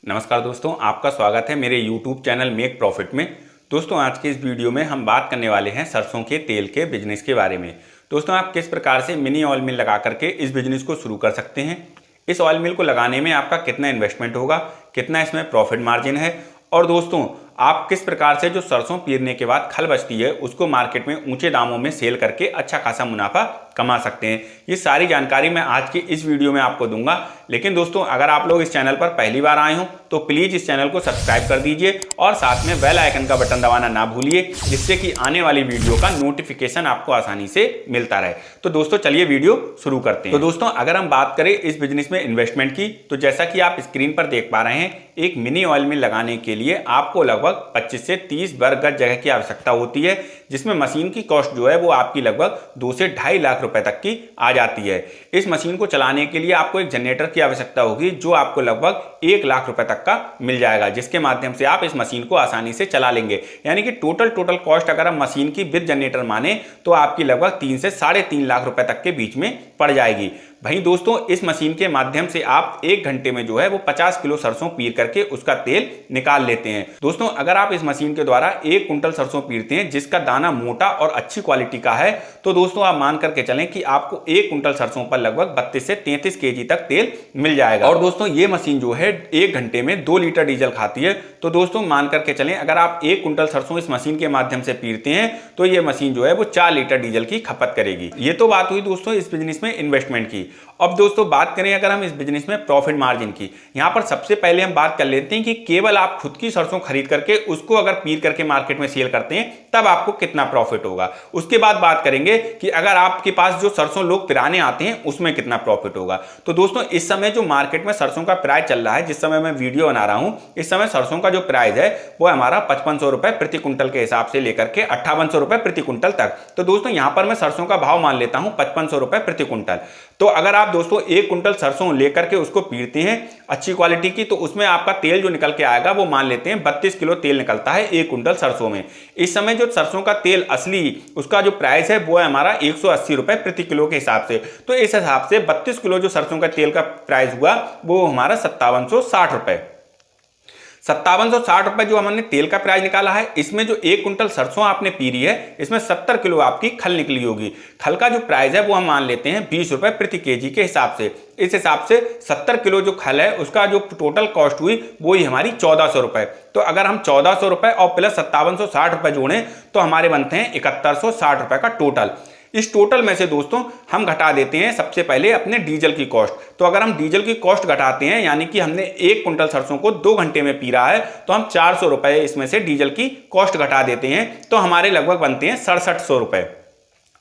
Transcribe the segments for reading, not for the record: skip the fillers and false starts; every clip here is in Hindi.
नमस्कार दोस्तों, आपका स्वागत है मेरे YouTube चैनल मेक प्रॉफिट में। दोस्तों, आज के इस वीडियो में हम बात करने वाले हैं सरसों के तेल के बिजनेस के बारे में। दोस्तों, आप किस प्रकार से मिनी ऑयल मिल लगा करके इस बिजनेस को शुरू कर सकते हैं, इस ऑयल मिल को लगाने में आपका कितना इन्वेस्टमेंट होगा, कितना इसमें प्रॉफिट मार्जिन है, और दोस्तों आप किस प्रकार से जो सरसों पीरने के बाद खल बचती है उसको मार्केट में ऊंचे दामों में सेल करके अच्छा खासा मुनाफा कमा सकते हैं। ये सारी जानकारी मैं आज की इस वीडियो में आपको दूंगा। लेकिन दोस्तों, अगर आप लोग इस चैनल पर पहली बार आए हो तो प्लीज इस चैनल को सब्सक्राइब कर दीजिए और साथ में बेल आइकन का बटन दबाना ना भूलिए, जिससे कि आने वाली वीडियो का नोटिफिकेशन आपको आसानी से मिलता रहे। तो दोस्तों चलिए वीडियो शुरू करते हैं। तो दोस्तों, अगर हम बात करें इस बिजनेस में इन्वेस्टमेंट की, तो जैसा कि आप स्क्रीन पर देख पा रहे हैं, एक मिनी ऑयल मिल लगाने के लिए आपको लगभग 25 से 30 वर्ग गज जगह की आवश्यकता होती है, जिसमें मशीन की कॉस्ट जो है वो आपकी लगभग 2 से 2.5 लाख रुपए तक की आ जाती है। इस मशीन को चलाने के लिए आपको एक जनरेटर की आवश्यकता होगी, जो आपको लगभग 1 लाख रुपए तक का मिल जाएगा, जिसके माध्यम से आप इस मशीन को आसानी से चला लेंगे। यानी कि टोटल कॉस्ट अगर हम मशीन की विद जनरेटर माने तो आपकी लगभग 3 से 3.5 लाख रुपए तक के बीच में पड़ जाएगी। भाई दोस्तों, इस मशीन के माध्यम से आप 1 घंटे में जो है वो 50 किलो सरसों पीर करके उसका तेल निकाल लेते हैं। दोस्तों, अगर आप इस मशीन के द्वारा 1 कुंटल सरसों पीरते हैं जिसका दाना मोटा और अच्छी क्वालिटी का है, तो दोस्तों आप मान करके चलें कि आपको 1 कुंटल सरसों पर लगभग 32 से 33 केजी तक तेल मिल जाएगा। और दोस्तों, ये मशीन जो है 1 घंटे में 2 लीटर डीजल खाती है। तो दोस्तों मान करके चलें, अगर आप 1 कुंटल सरसों इस मशीन के माध्यम से पीरते हैं तो ये मशीन जो है वो 4 लीटर डीजल की खपत करेगी। ये तो बात हुई दोस्तों इस बिजनेस में इन्वेस्टमेंट की। अब दोस्तों बात करें अगर हम इस बिजनेस में प्रॉफिट मार्जिन की, यहां पर सबसे पहले हम बात कर लेते हैं कि केवल आप खुद की सरसों खरीद करके उसको अगर पीर करके मार्केट में सेल करते हैं तब आपको कितना प्रॉफिट होगा। उसके बाद बात करेंगे कि अगर आपके पास जो सरसों लोग पिराने आते हैं उसमें कितना प्रॉफिट होगा। तो दोस्तों, इस समय जो मार्केट में सरसों का प्राइस चल रहा है, जिस समय मैं वीडियो बना रहा हूं, इस समय सरसों का जो प्राइस है वो हमारा 5500 रुपए प्रति कुंटल के हिसाब से लेकर के 5800 रुपए प्रति कुंटल तक। तो दोस्तों यहां पर मैं सरसों का भाव मान लेता हूं 5500 रुपए प्रति कुंटल। तो अगर आप दोस्तों 1 कुंटल सरसों लेकर के उसको पीरते हैं अच्छी क्वालिटी की, तो उसमें आपका तेल जो निकल के आएगा वो मान लेते हैं 32 किलो तेल निकलता है 1 कुंटल सरसों में। इस समय जो सरसों का तेल असली उसका जो प्राइस है वो है हमारा 180 रुपए प्रति किलो के हिसाब से। तो इस हिसाब से 32 किलो जो सरसों का तेल का प्राइस हुआ वो हमारा 5760 रुपए। 5760 रुपए जो हमने तेल का प्राइस निकाला है, इसमें जो 1 कुंटल सरसों आपने पीरी है इसमें 70 किलो आपकी खल निकली होगी। खल का जो प्राइस है वो हम मान लेते हैं 20 रुपए प्रति केजी के हिसाब से। इस हिसाब से 70 किलो जो खल है उसका जो टोटल कॉस्ट हुई वो ही हमारी 1400 रुपए। तो अगर हम 1400 रुपए और प्लस 5760 रुपए जोड़ें तो हमारे बनते हैं 7160 रुपए का टोटल। इस टोटल में से दोस्तों हम घटा देते हैं सबसे पहले अपने डीजल की कॉस्ट। तो अगर हम डीजल की कॉस्ट घटाते हैं, यानी कि हमने 1 कुंटल सरसों को 2 घंटे में पीरा है, तो हम 400 रुपए इसमें से डीजल की कॉस्ट घटा देते हैं, तो हमारे लगभग बनते हैं 6700 रुपए।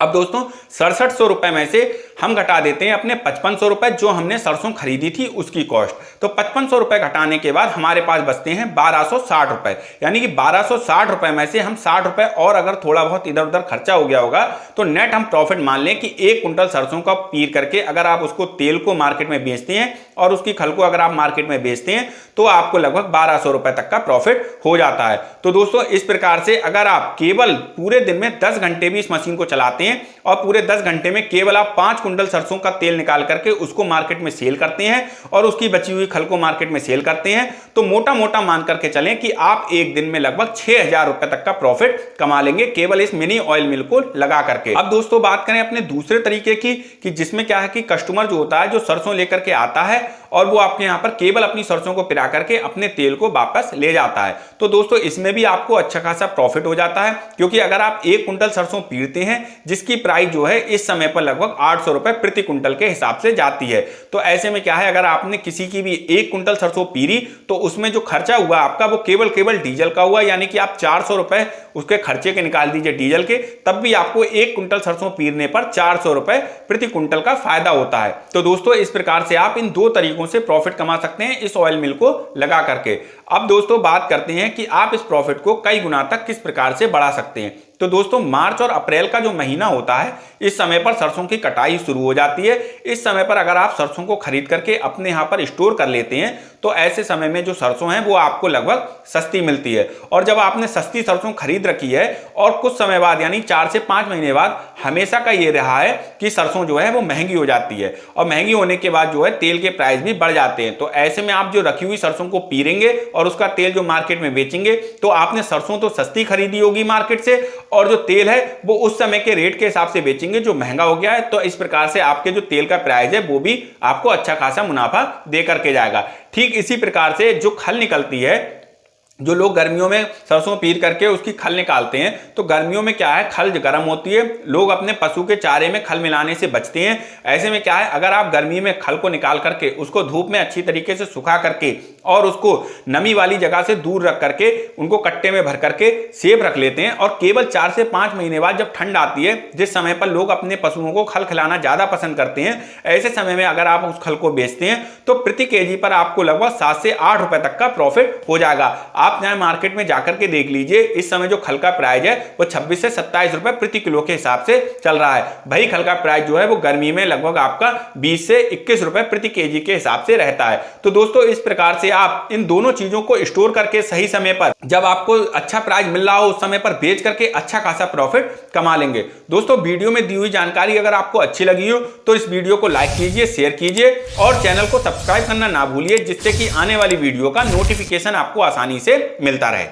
अब दोस्तों 6700 रुपए में से हम घटा देते हैं अपने 5500 रुपए जो हमने सरसों खरीदी थी उसकी कॉस्ट। तो 5500 रुपए घटाने के बाद हमारे पास बचते हैं 1260 रुपए। यानी कि 1260 रुपए में से हम 60 रुपए और अगर थोड़ा बहुत इधर उधर खर्चा हो गया होगा तो नेट हम प्रॉफिट मान लें कि 1 कुंटल सरसों का पीर करके अगर आप उसको तेल को मार्केट में बेचते हैं और उसकी खल को अगर आप मार्केट में बेचते हैं तो आपको लगभग 1200 रुपए तक का प्रॉफिट हो जाता है। तो दोस्तों इस प्रकार से अगर आप केवल पूरे दिन में 10 घंटे भी इस मशीन को चलाते हैं और पूरे 10 घंटे में केवल आप 5 कुंटल सरसों का तेल निकाल करके उसको मार्केट में सेल करते हैं और उसकी बची हुई खल को मार्केट में सेल करते हैं, तो मोटा मोटा मान करके चलें कि आप एक दिन में लगभग 6000 रुपए तक का प्रॉफिट कमा लेंगे केवल इस मिनी ऑयल मिल को लगा करके। अब दोस्तों बात करें अपने दूसरे तरीके की कि जिसमें क्या है कि कस्टमर जो होता है जो सरसों लेकर के आता है और वो आपके यहाँ पर केवल अपनी सरसों को पिरा करके अपने तेल को वापस ले जाता है। तो दोस्तों इसमें भी आपको अच्छा खासा प्रॉफिट हो जाता है, क्योंकि अगर आप 1 कुंटल सरसों पीरते हैं जिसकी प्राइस जो है इस समय पर लगभग 800 रुपए प्रति कुंटल के हिसाब से जाती है, तो ऐसे में क्या है अगर आपने किसी की भी 1 कुंटल सरसों पीरी तो उसमें जो खर्चा हुआ आपका वो केवल डीजल का हुआ, यानी कि आप 400 रुपए उसके खर्चे के निकाल दीजिए डीजल के, तब भी आपको 1 कुंटल सरसों पीरने पर 400 रुपए प्रति कुंटल का फायदा होता है। तो दोस्तों इस प्रकार से आप इन 2 तरीकों से प्रॉफिट कमा सकते हैं इस ऑयल मिल को लगा करके। अब दोस्तों बात करते हैं कि आप इस प्रॉफिट को कई गुना तक किस प्रकार से बढ़ा सकते हैं। तो दोस्तों मार्च और अप्रैल का जो महीना होता है, इस समय पर सरसों की कटाई शुरू हो जाती है। इस समय पर अगर आप सरसों को खरीद करके अपने यहाँ पर स्टोर कर लेते हैं तो ऐसे समय में जो सरसों है वो आपको लगभग सस्ती मिलती है। और जब आपने सस्ती सरसों खरीद रखी है और कुछ समय बाद यानी 4 से 5 महीने बाद हमेशा का ये रहा है कि सरसों जो है वो महंगी हो जाती है, और महंगी होने के बाद जो है तेल के प्राइस भी बढ़ जाते हैं। तो ऐसे में आप जो रखी हुई सरसों को पीरेंगे और उसका तेल जो मार्केट में बेचेंगे तो आपने सरसों तो सस्ती खरीदी होगी मार्केट से, और जो तेल है वो उस समय के रेट के हिसाब से बेचेंगे जो महंगा हो गया है। तो इस प्रकार से आपके जो तेल का प्राइस है वो भी आपको अच्छा खासा मुनाफा दे करके जाएगा। ठीक इसी प्रकार से जो खल निकलती है, जो लोग गर्मियों में सरसों पीर करके उसकी खल निकालते हैं, तो गर्मियों में क्या है, खल गर्म होती है, लोग अपने पशु के चारे में खल मिलाने से बचते हैं। ऐसे में क्या है, अगर आप गर्मी में खल को निकाल करके उसको धूप में अच्छी तरीके से सुखा करके और उसको नमी वाली जगह से दूर रख करके उनको कट्टे में भर करके सेफ रख लेते हैं, और केवल 4 से 5 महीने बाद जब ठंड आती है, जिस समय पर लोग अपने पशुओं को खल खिलाना ज्यादा पसंद करते हैं, ऐसे समय में अगर आप उस खल को बेचते हैं तो प्रति केजी पर आपको लगभग 7 से 8 रुपए तक का प्रॉफिट हो जाएगा। आप यहाँ मार्केट में जाकर के देख लीजिए, इस समय जो खल का प्राइस है वो 26 से 27 रुपए प्रति किलो के हिसाब से चल रहा है। भाई खल का प्राइस जो है वो गर्मी में लगभग आपका 20 से 21 रुपए प्रति केजी के हिसाब से रहता है। तो दोस्तों इस प्रकार से आप इन दोनों चीजों को स्टोर करके सही समय पर, जब आपको अच्छा प्राइस मिल रहा हो, उस समय पर बेच करके अच्छा खासा प्रॉफिट कमा लेंगे। दोस्तों वीडियो में दी हुई जानकारी अगर आपको अच्छी लगी हो तो इस वीडियो को लाइक कीजिए, शेयर कीजिए और चैनल को सब्सक्राइब करना ना भूलिए, जिससे कि आने वाली वीडियो का नोटिफिकेशन आपको आसानी से मिलता रहे।